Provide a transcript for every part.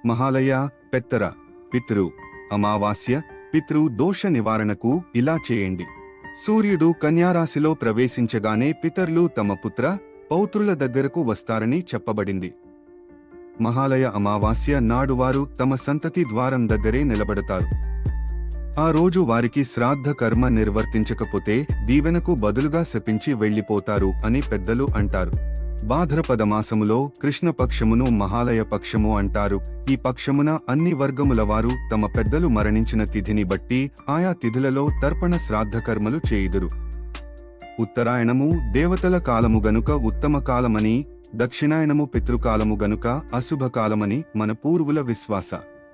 మహాలయ, పెత్తర, పితృ అమావాస్య, పితృ దోష నివారణకు ఇలా చేయండి. సూర్యుడు కన్యారాశిలో ప్రవేశించగానే పితరులు తమ పుత్ర పౌత్రుల దగ్గరకు వస్తారని చెప్పబడింది. మహాలయ అమావాస్య నాడు వారు తమ సంతతి ద్వారం దగ్గరే నిలబడతారు. ఆ రోజు వారికి శ్రాద్ధ కర్మ నిర్వర్తించకపోతే దీవెనకు బదులుగా శపించి వెళ్లిపోతారు అని పెద్దలు అంటారు. భాద్రపద మాసములో కృష్ణపక్షమును మహాలయ పక్షము అంటారు. ఈ పక్షమున అన్ని వర్గముల వారు తమ పెద్దలు మరణించిన తిథిని బట్టి ఆయా తిథులలో తర్పణ శ్రాద్ధ కర్మలు చేయుదురు. ఉత్తరాయణము దేవతల కాలము గనుక ఉత్తమ కాలమని, దక్షిణాయనము పితృకాలము గనుక అశుభకాలమని మన పూర్వుల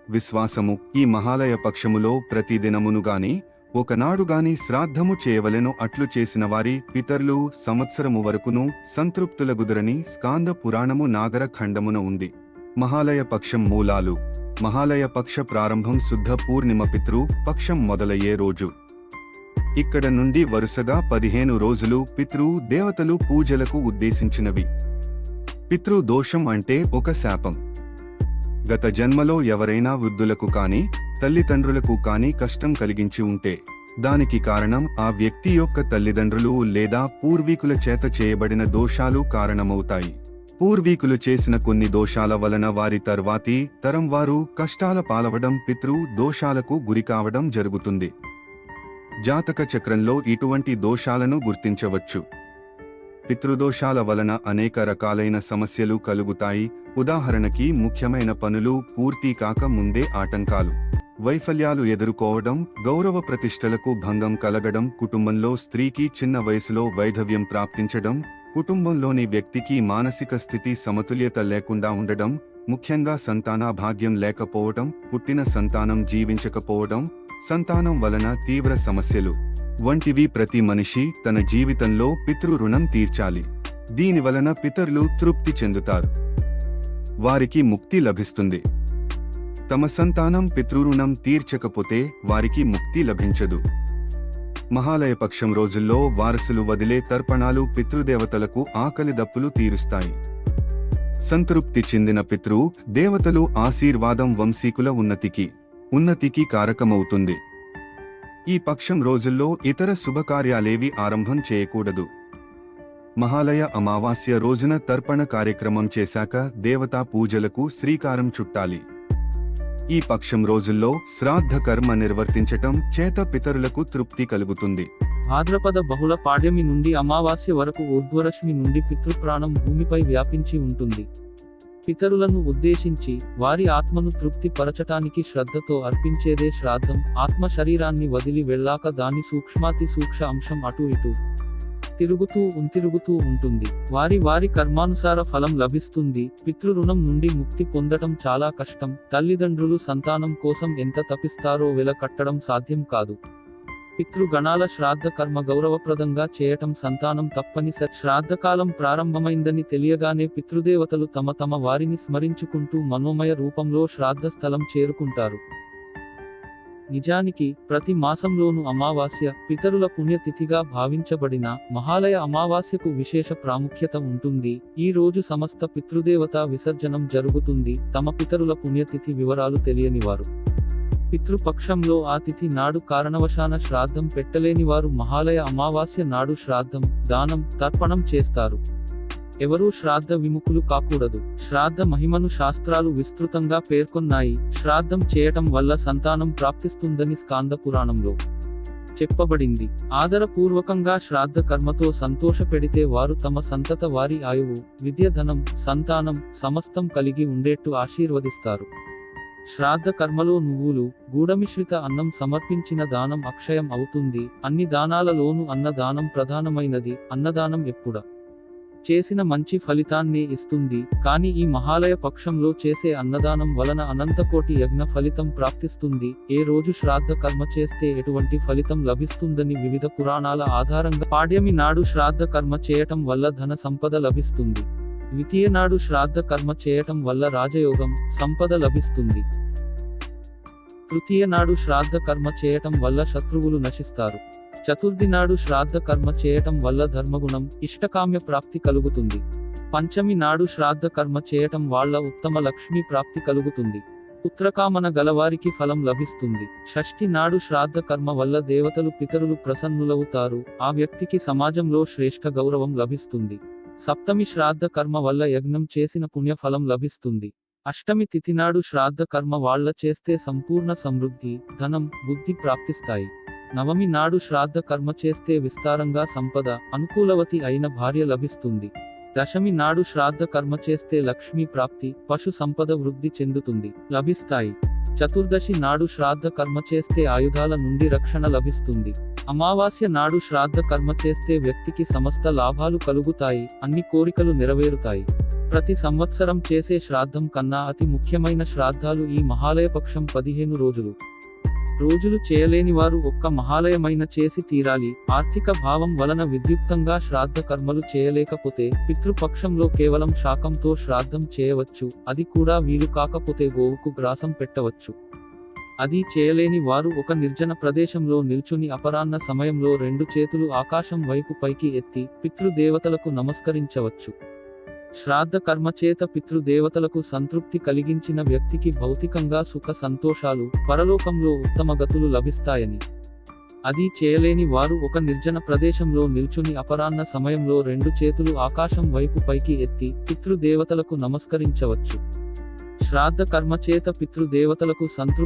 విశ్వాసము. ఈ మహాలయ పక్షములో ప్రతిదినమునుగాని ఒకనాడుగాని శ్రాద్ధము చేయవలెను. అట్లు చేసిన వారి పితరులు సంవత్సరము వరకును సంతృప్తులగుదురని స్కాంద పురాణము నాగర ఖండమున ఉంది. మహాలయ పక్షం మూలాలు. మహాలయ పక్ష ప్రారంభం శుద్ధ పూర్ణిమ పితృ పక్షం మొదలయ్యే రోజు. ఇక్కడ నుండి వరుసగా 15 రోజులు పితృ దేవతలు పూజలకు ఉద్దేశించినవి. పితృ దోషం అంటే ఒక శాపం. గత జన్మలో ఎవరైనా వృద్ధులకు కాని తల్లిదండ్రులకు కాని కష్టం కలిగించి ఉంటే దానికి కారణం ఆ వ్యక్తి యొక్క తల్లిదండ్రులు లేదా పూర్వీకుల చేత చేయబడిన దోషాలు కారణమవుతాయి. పూర్వీకులు చేసిన కొన్ని దోషాల వలన వారి తర్వాతి తరం వారు కష్టాల పాలవడం, పితృ దోషాలకు గురికావడం జరుగుతుంది. జాతక చక్రంలో ఇటువంటి దోషాలను గుర్తించవచ్చు. పితృదోషాల వలన అనేక రకాలైన సమస్యలు కలుగుతాయి. ఉదాహరణకి ముఖ్యమైన పనులు పూర్తి కాక ముందే ఆటంకాలు, వైఫల్యాలు ఎదుర్కోవడం, గౌరవ ప్రతిష్టలకు భంగం కలగడం, కుటుంబంలో స్త్రీకి చిన్న వయసులో వైధవ్యం ప్రాప్తించడం, కుటుంబంలోని వ్యక్తికి మానసిక స్థితి సమతుల్యత లేకుండా ఉండడం, ముఖ్యంగా సంతాన భాగ్యం లేకపోవడం, పుట్టిన సంతానం జీవించకపోవడం, సంతానం వలన తీవ్ర సమస్యలు వంటివి. ప్రతి మనిషి తన జీవితంలో పితృ రుణం తీర్చాలి. దీనివలన పితరులు తృప్తి చెందుతారు, వారికి ముక్తి లభిస్తుంది. తమ సంతానం పితృరుణం తీర్చకపోతే వారికి ముక్తి లభించదు. మహాలయ పక్షం రోజుల్లో వారసులు వదిలే తర్పణాలు పితృదేవతలకు ఆకలి దప్పులు తీరుస్తాయి. సంతృప్తి చెందిన పితృ దేవతలు ఆశీర్వాదం వంశీకుల ఉన్నతికి కారకమవుతుంది. ఈ పక్షం రోజుల్లో ఇతర శుభకార్యాలేవి ఆరంభం చేయకూడదు. మహాలయ అమావాస్య రోజున తర్పణ కార్యక్రమం చేశాక దేవతా పూజలకు శ్రీకారం చుట్టాలి. ఈ పక్షం రోజుల్లో శ్రాద్ధ కర్మ నిర్వర్తించటం చేత పితరులకు తృప్తి కలుగుతుంది. భాద్రపద బహుళ పాడ్యమి నుండి అమావాస్య వరకు ఊర్ధ్వరశ్మి నుండి పితృప్రాణం భూమిపై వ్యాపించి ఉంటుంది. పితరులను ఉద్దేశించి వారి ఆత్మను తృప్తి పరచటానికి శ్రద్ధతో అర్పించేదే శ్రాద్ధం. ఆత్మ శరీరాన్ని వదిలి వెళ్ళాక దాని సూక్ష్మాతి సూక్ష్మ అంశం అటు ఇటు తిరుగుతూ ఉంటుంది. వారి కర్మానుసార ఫలం లభిస్తుంది. పితృరుణం నుండి ముక్తి పొందటం చాలా కష్టం. తల్లిదండ్రులు సంతానం కోసం ఎంత తపిస్తారో వెల కట్టడం సాధ్యం కాదు. పితృగణాల శ్రాద్ధ కర్మ గౌరవప్రదంగా చేయటం సంతానం తప్పనిసరి. శ్రాద్ధకాలం ప్రారంభమైందని తెలియగానే పితృదేవతలు తమ వారిని స్మరించుకుంటూ మనోమయ రూపంలో శ్రాద్ధ స్థలం చేరుకుంటారు. నిజానికి ప్రతి మాసంలోనూ అమావాస్య పితరుల పుణ్యతిథిగా భావించబడిన మహాలయ అమావాస్యకు విశేష ప్రాముఖ్యత ఉంటుంది. ఈ రోజు సమస్త పితృదేవతా విసర్జనం జరుగుతుంది. తమ పితరుల పుణ్యతిథి వివరాలు తెలియనివారు, పితృపక్షంలో ఆ తిథి నాడు కారణవశాన శ్రాద్ధం పెట్టలేనివారు మహాలయ అమావాస్య నాడు శ్రాద్ధం, దానం, తర్పణం చేస్తారు. ఎవరూ శ్రాద్ధ విముఖులు కాకూడదు. శ్రాద్ధ మహిమను శాస్త్రాలు విస్తృతంగా పేర్కొన్నాయి. శ్రాద్ధం చేయటం వల్ల సంతానం ప్రాప్తిస్తుందని స్కాంద పురాణంలో చెప్పబడింది. ఆదరపూర్వకంగా శ్రాద్ధ కర్మతో సంతోషపెడితే వారు తమ సంతత వారి ఆయువు, విద్య, ధనం, సంతానం సమస్తం కలిగి ఉండేట్టు ఆశీర్వదిస్తారు. శ్రాద్ధ కర్మలో నువ్వులు, గూడమిశ్రిత అన్నం సమర్పించిన దానం అక్షయం అవుతుంది. అన్ని దానాలలోనూ అన్నదానం ప్రధానమైనది. అన్నదానం ఎప్పుడ చేసిన మంచి ఫలితాన్నే ఇస్తుంది. కానీ ఈ మహాలయ పక్షంలో చేసే అన్నదానం వలన అనంతకోటి యజ్ఞ ఫలితం ప్రాప్తిస్తుంది. ఏ రోజు శ్రాద్ధ కర్మ చేస్తే ఎటువంటి ఫలితం లభిస్తుందని వివిధ పురాణాల ఆధారంగా పాడ్యమి నాడు శ్రాద్ధ కర్మ చేయటం వల్ల ధన సంపద లభిస్తుంది. ద్వితీయ నాడు శ్రాద్ధ కర్మ చేయటం వల్ల రాజయోగం, సంపద లభిస్తుంది. తృతీయ నాడు శ్రాద్ధ కర్మ చేయటం వల్ల శత్రువులు నశిస్తారు. చతుర్థి నాడు శ్రాద్ధ కర్మ చేయటం వల్ల ధర్మగుణం, ఇష్టకామ్య ప్రాప్తి కలుగుతుంది. పంచమి నాడు శ్రాద్ధ కర్మ చేయటం వల్ల ఉత్తమ లక్ష్మీ ప్రాప్తి కలుగుతుంది. పుత్రకామన గలవారికి ఫలం లభిస్తుంది. షష్ఠి నాడు శ్రాద్ధ కర్మ వల్ల దేవతలు పితరులు ప్రసన్నులవుతారు, ఆ వ్యక్తికి సమాజంలో శ్రేష్ఠ గౌరవం లభిస్తుంది. సప్తమి శ్రాద్ధ కర్మ వల్ల యజ్ఞం చేసిన పుణ్య ఫలం లభిస్తుంది. అష్టమి తిథి నాడు శ్రాద్ధ కర్మ వాళ్ళ చేస్తే సంపూర్ణ సమృద్ధి, ధనం, బుద్ధి ప్రాప్తిస్తాయి. నవమి నాడు శ్రాద్ధ కర్మ చేస్తే విస్తారంగా సంపద, అనుకూలవతి అయిన భార్య లభిస్తుంది. దశమి నాడు శ్రాద్ధ కర్మ చేస్తే లక్ష్మీ ప్రాప్తి, పశు సంపద వృద్ధి చెందుతుంది, లభిస్తాయి. చతుర్దశి నాడు శ్రాద్ధ కర్మ చేస్తే ఆయుధాల నుండి రక్షణ లభిస్తుంది. అమావాస్య నాడు శ్రాద్ధ కర్మ చేస్తే వ్యక్తికి సమస్త లాభాలు కలుగుతాయి, అన్ని కోరికలు నెరవేరుతాయి. ప్రతి సంవత్సరం చేసే శ్రాద్ధం కన్నా అతి ముఖ్యమైన శ్రాద్ధాలు ఈ మహాలయపక్షం 15 రోజులు చేయలేని వారు ఒక్క మహాలయమైన చేసి తీరాలి. ఆర్థిక భావం వలన విద్యుక్తంగా శ్రాద్ధ కర్మలు చేయలేకపోతే పితృపక్షంలో కేవలం శాకంతో శ్రాద్ధం చేయవచ్చు, అది కూడా వీలు కాకపోతే గోవుకు గ్రాసం పెట్టవచ్చు. అది చేయలేని వారు ఒక నిర్జన ప్రదేశంలో నిల్చుని అపరాహ్న సమయంలో 2 చేతులు ఆకాశం వైపు పైకి ఎత్తి పితృదేవతలకు నమస్కరించవచ్చు. శ్రాద్ధ కర్మ చేత పితృదేవతలకు సంతృప్తి కలిగించిన వ్యక్తికి భౌతికంగా సుఖ సంతోషాలు, పరలోకంలో ఉత్తమ గతులు లభిస్తాయని. అది చేయలేని వారు ఒక నిర్జన ప్రదేశంలో నిల్చుని అపరాహ్న సమయంలో 2 చేతులు ఆకాశం వైపు పైకి ఎత్తి పితృదేవతలకు నమస్కరించవచ్చు. శ్రాద్ధ కర్మ చేత పితృదేవతలకు సంతృప్తి